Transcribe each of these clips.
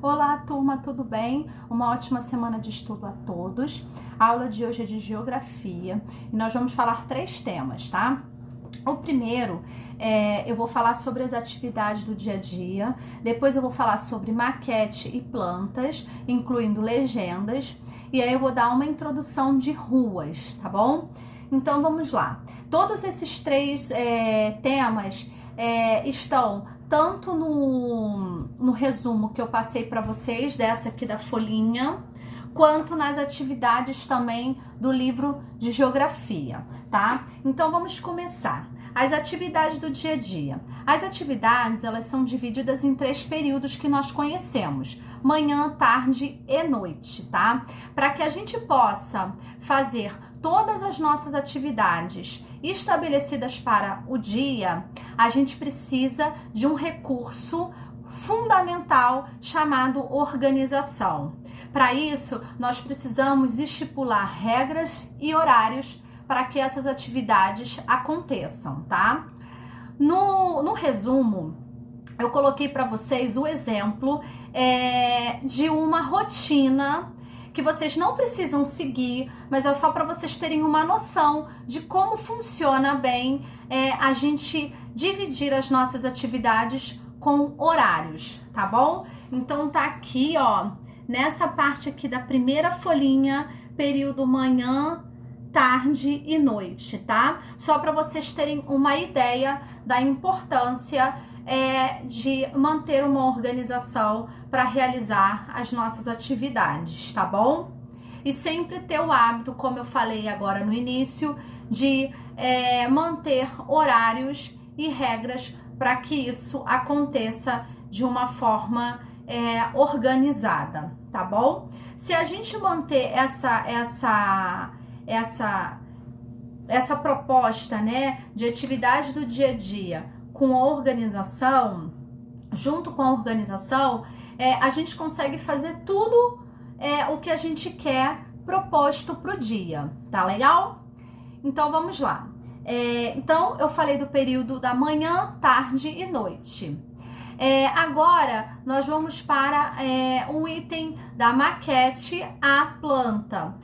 Olá, turma, tudo bem? Uma ótima semana de estudo a todos. A aula de hoje é de geografia e nós vamos falar 3 temas, tá? O primeiro, eu vou falar sobre as atividades do dia a dia, depois eu vou falar sobre maquete e plantas, incluindo legendas, e aí eu vou dar uma introdução de ruas, tá bom? Então vamos lá. Todos esses 3 temas estão tanto no resumo que eu passei para vocês, dessa aqui da folhinha, quanto nas atividades também do livro de geografia, tá? Então vamos começar. As atividades do dia a dia. As atividades, elas são divididas em 3 períodos que nós conhecemos: manhã, tarde e noite, tá? Para que a gente possa fazer todas as nossas atividades estabelecidas para o dia, a gente precisa de um recurso fundamental chamado organização. Para isso, nós precisamos estipular regras e horários para que essas atividades aconteçam, tá? No resumo, eu coloquei para vocês o exemplo de uma rotina que vocês não precisam seguir, mas é só para vocês terem uma noção de como funciona bem a gente dividir as nossas atividades com horários, tá bom? Então tá aqui, ó, nessa parte aqui da primeira folhinha, período manhã, tarde e noite, tá? Só para vocês terem uma ideia da importância de manter uma organização para realizar as nossas atividades, tá bom? E sempre ter o hábito, como eu falei agora no início, de manter horários e regras para que isso aconteça de uma forma organizada, tá bom? Se a gente manter essa proposta, né, de atividade do dia a dia com a organização, junto com a organização, a gente consegue fazer tudo o que a gente quer proposto pro dia, tá legal? Então vamos lá. Então eu falei do período da manhã, tarde e noite. Agora nós vamos para o item da maquete à planta.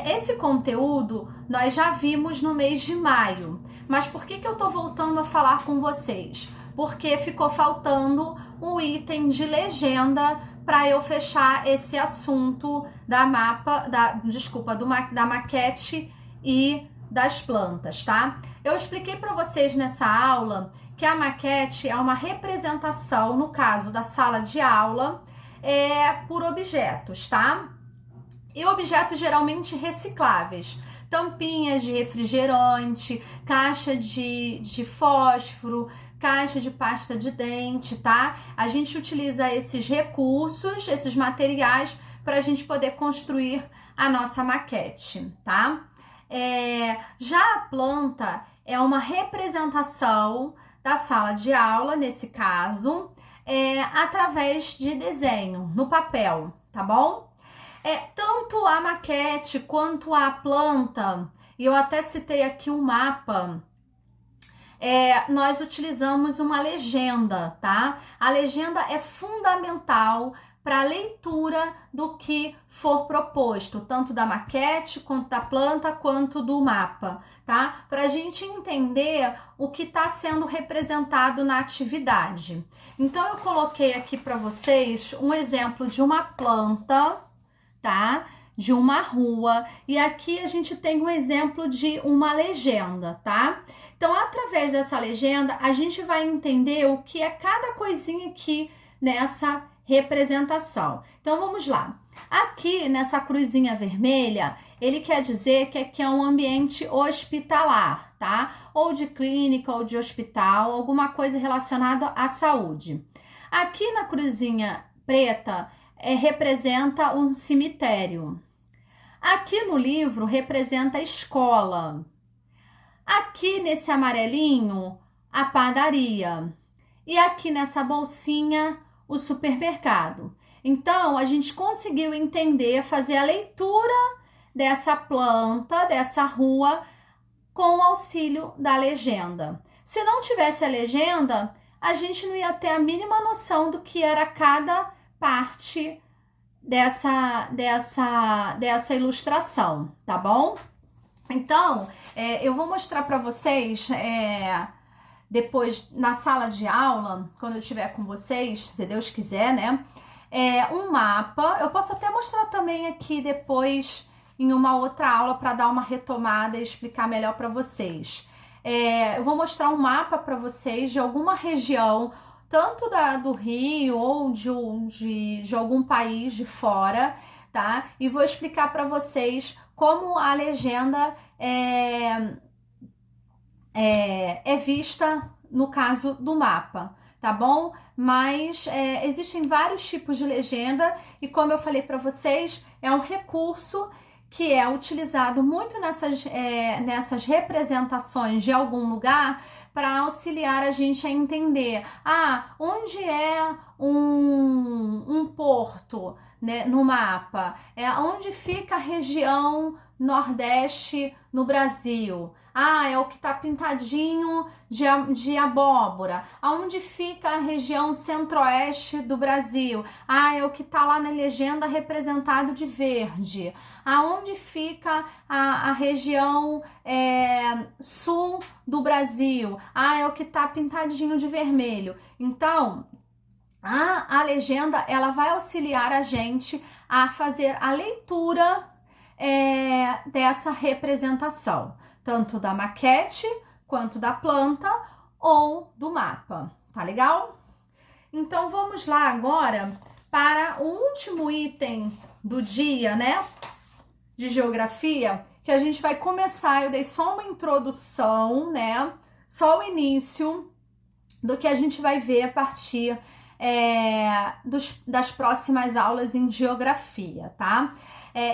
Esse conteúdo nós já vimos no mês de maio, mas por que eu tô voltando a falar com vocês? Porque ficou faltando um item de legenda para eu fechar esse assunto da maquete e das plantas, tá? Eu expliquei para vocês nessa aula que a maquete é uma representação, no caso da sala de aula, por objetos, tá? E objetos geralmente recicláveis, tampinhas de refrigerante, caixa de fósforo, caixa de pasta de dente, tá? A gente utiliza esses recursos, esses materiais, para a gente poder construir a nossa maquete, tá? Já a planta é uma representação da sala de aula, nesse caso, através de desenho no papel, tá bom? Tanto a maquete quanto a planta, e eu até citei aqui um mapa, nós utilizamos uma legenda, tá? A legenda é fundamental para a leitura do que for proposto, tanto da maquete, quanto da planta, quanto do mapa, tá? Para a gente entender o que está sendo representado na atividade. Então, eu coloquei aqui para vocês um exemplo de uma planta, tá? De uma rua, e aqui a gente tem um exemplo de uma legenda, tá? Então, através dessa legenda, a gente vai entender o que é cada coisinha aqui nessa representação. Então, vamos lá. Aqui, nessa cruzinha vermelha, ele quer dizer que aqui é um ambiente hospitalar, tá? Ou de clínica, ou de hospital, alguma coisa relacionada à saúde. Aqui na cruzinha preta, representa um cemitério. Aqui no livro representa a escola. Aqui nesse amarelinho, a padaria. E aqui nessa bolsinha, o supermercado. Então, a gente conseguiu entender, fazer a leitura dessa planta, dessa rua, com o auxílio da legenda. Se não tivesse a legenda, a gente não ia ter a mínima noção do que era cada parte dessa ilustração, tá bom? Então, eu vou mostrar para vocês depois na sala de aula, quando eu estiver com vocês, se Deus quiser, né? Um mapa. Eu posso até mostrar também aqui depois em uma outra aula para dar uma retomada e explicar melhor para vocês. Eu vou mostrar um mapa para vocês de alguma região, tanto do Rio ou de algum país de fora, tá? E vou explicar para vocês como a legenda é vista no caso do mapa, tá bom? Mas existem vários tipos de legenda e, como eu falei para vocês, é um recurso que é utilizado muito nessas representações de algum lugar para auxiliar a gente a entender onde é um porto, né, no mapa, onde fica a região Nordeste no Brasil. É o que está pintadinho de abóbora. Aonde fica a região centro-oeste do Brasil? É o que está lá na legenda representado de verde. Aonde fica a região sul do Brasil? É o que está pintadinho de vermelho. Então, a legenda ela vai auxiliar a gente a fazer a leitura dessa representação, tanto da maquete quanto da planta ou do mapa, tá legal? Então vamos lá agora para o último item do dia, né, de geografia, que a gente vai começar. Eu dei só uma introdução, né, só o início do que a gente vai ver a partir das próximas aulas em geografia, tá?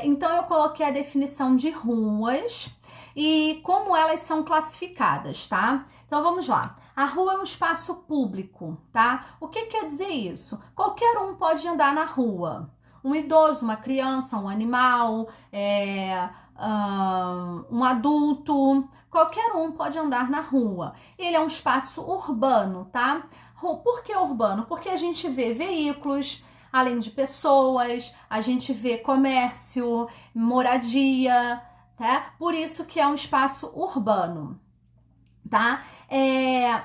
Então eu coloquei a definição de ruas e como elas são classificadas, tá? Então vamos lá. A rua é um espaço público, tá? O que quer dizer isso? Qualquer um pode andar na rua. Um idoso, uma criança, um animal, um adulto, qualquer um pode andar na rua. Ele é um espaço urbano, tá? Por que urbano? Porque a gente vê veículos, além de pessoas, a gente vê comércio, moradia, tá? Por isso que é um espaço urbano, tá?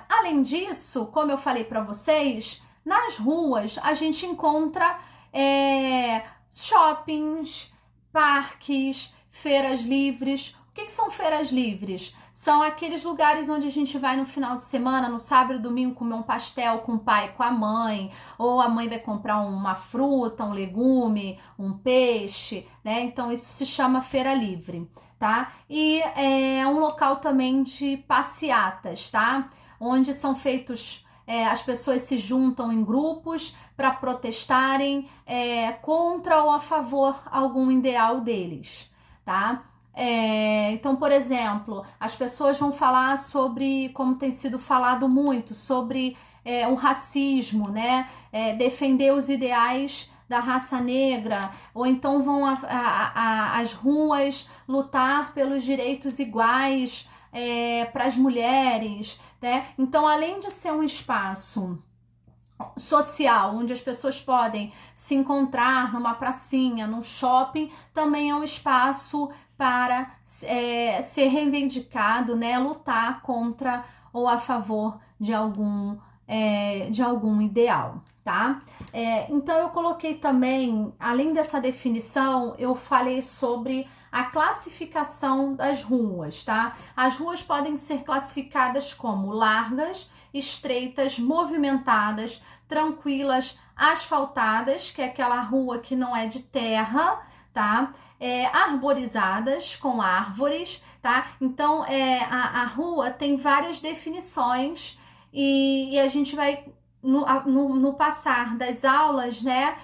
Além disso, como eu falei para vocês, nas ruas a gente encontra shoppings, parques, feiras livres. O que são feiras livres? São aqueles lugares onde a gente vai no final de semana, no sábado e domingo, comer um pastel com o pai e com a mãe, ou a mãe vai comprar uma fruta, um legume, um peixe, né? Então isso se chama feira livre, tá? E é um local também de passeatas, tá? Onde são feitos, as pessoas se juntam em grupos para protestarem contra ou a favor algum ideal deles, tá? Então, por exemplo, as pessoas vão falar sobre, como tem sido falado muito, sobre o racismo, né? Defender os ideais da raça negra, ou então vão às ruas lutar pelos direitos iguais para as mulheres, né? Então, além de ser um espaço social, onde as pessoas podem se encontrar numa pracinha, num shopping, também é um espaço para ser reivindicado, né, lutar contra ou a favor de algum ideal, tá? Então eu coloquei também, além dessa definição, eu falei sobre a classificação das ruas, tá? As ruas podem ser classificadas como largas, estreitas, movimentadas, tranquilas, asfaltadas, que é aquela rua que não é de terra, tá? Arborizadas, com árvores, tá? Então, a rua tem várias definições e a gente vai, no passar das aulas, né,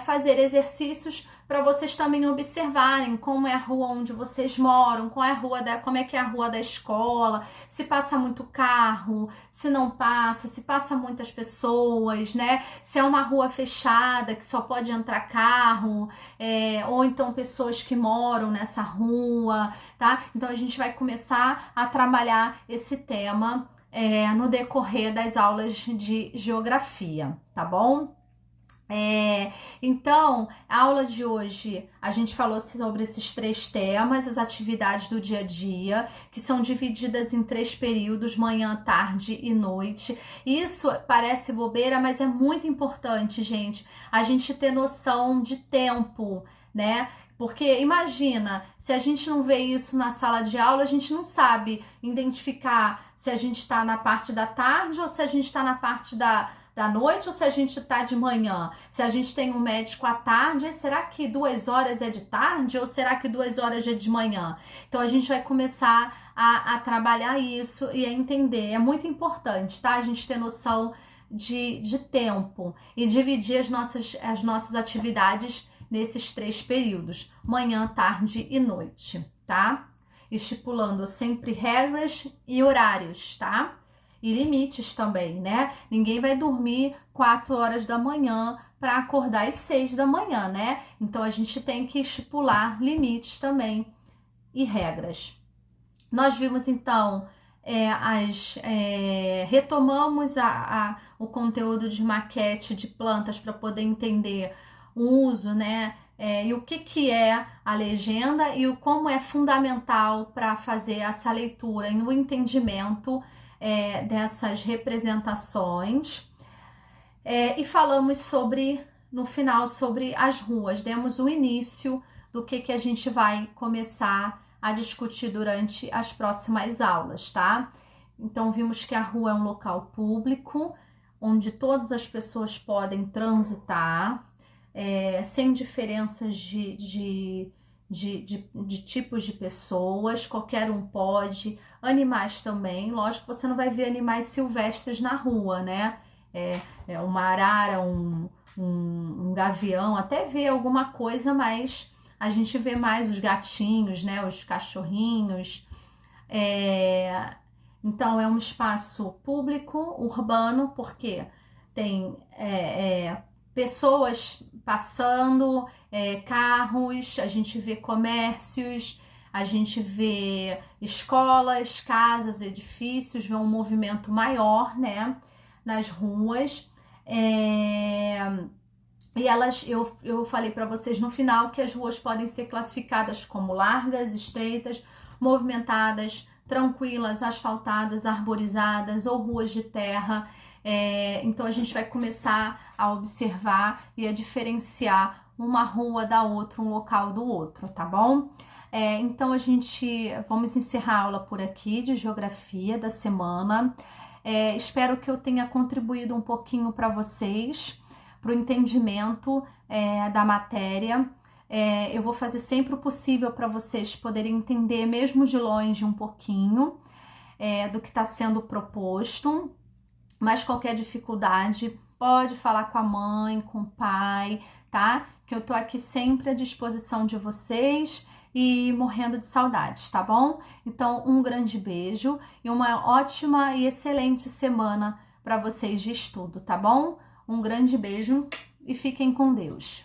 fazer exercícios para vocês também observarem como é a rua onde vocês moram, como é que é a rua da escola, se passa muito carro, se não passa, se passa muitas pessoas, né? Se é uma rua fechada que só pode entrar carro, ou então pessoas que moram nessa rua, tá? Então a gente vai começar a trabalhar esse tema no decorrer das aulas de geografia, tá bom? Então, a aula de hoje a gente falou sobre esses 3 temas, as atividades do dia a dia, que são divididas em 3 períodos, manhã, tarde e noite. Isso parece bobeira, mas é muito importante, gente, a gente ter noção de tempo, né? Porque imagina, se a gente não vê isso na sala de aula, a gente não sabe identificar se a gente está na parte da tarde ou se a gente está na parte da noite ou se a gente tá de manhã. Se a gente tem um médico à tarde, será que 2 horas é de tarde ou será que 2 horas é de manhã? Então a gente vai começar a trabalhar isso e a entender. É muito importante, tá? A gente ter noção de tempo e dividir as nossas atividades nesses 3 períodos, manhã, tarde e noite, tá? Estipulando sempre regras e horários, tá? E limites também, né? Ninguém vai dormir 4 horas da manhã para acordar às 6 da manhã, né? Então a gente tem que estipular limites também e regras. Nós vimos então retomamos o conteúdo de maquete de plantas para poder entender o uso, né? E o que é a legenda e como é fundamental para fazer essa leitura e o entendimento dessas representações. E falamos no final, sobre as ruas. Demos o início do que a gente vai começar a discutir durante as próximas aulas, tá? Então, vimos que a rua é um local público, onde todas as pessoas podem transitar, sem diferenças de tipos de pessoas, qualquer um pode, animais também. Lógico que você não vai ver animais silvestres na rua, né? Uma arara, um gavião, até vê alguma coisa, mas a gente vê mais os gatinhos, né? Os cachorrinhos. Então é um espaço público, urbano, porque tem pessoas passando, carros, a gente vê comércios, a gente vê escolas, casas, edifícios, vê um movimento maior, né, nas ruas. E eu falei para vocês no final que as ruas podem ser classificadas como largas, estreitas, movimentadas, tranquilas, asfaltadas, arborizadas ou ruas de terra. Então a gente vai começar a observar e a diferenciar uma rua da outra, um local do outro, tá bom? Então vamos encerrar a aula por aqui de geografia da semana. Espero que eu tenha contribuído um pouquinho para vocês, para o entendimento da matéria. Eu vou fazer sempre o possível para vocês poderem entender, mesmo de longe, um pouquinho do que está sendo proposto. Mas qualquer dificuldade, pode falar com a mãe, com o pai, tá? Que eu tô aqui sempre à disposição de vocês e morrendo de saudades, tá bom? Então, um grande beijo e uma ótima e excelente semana para vocês de estudo, tá bom? Um grande beijo e fiquem com Deus.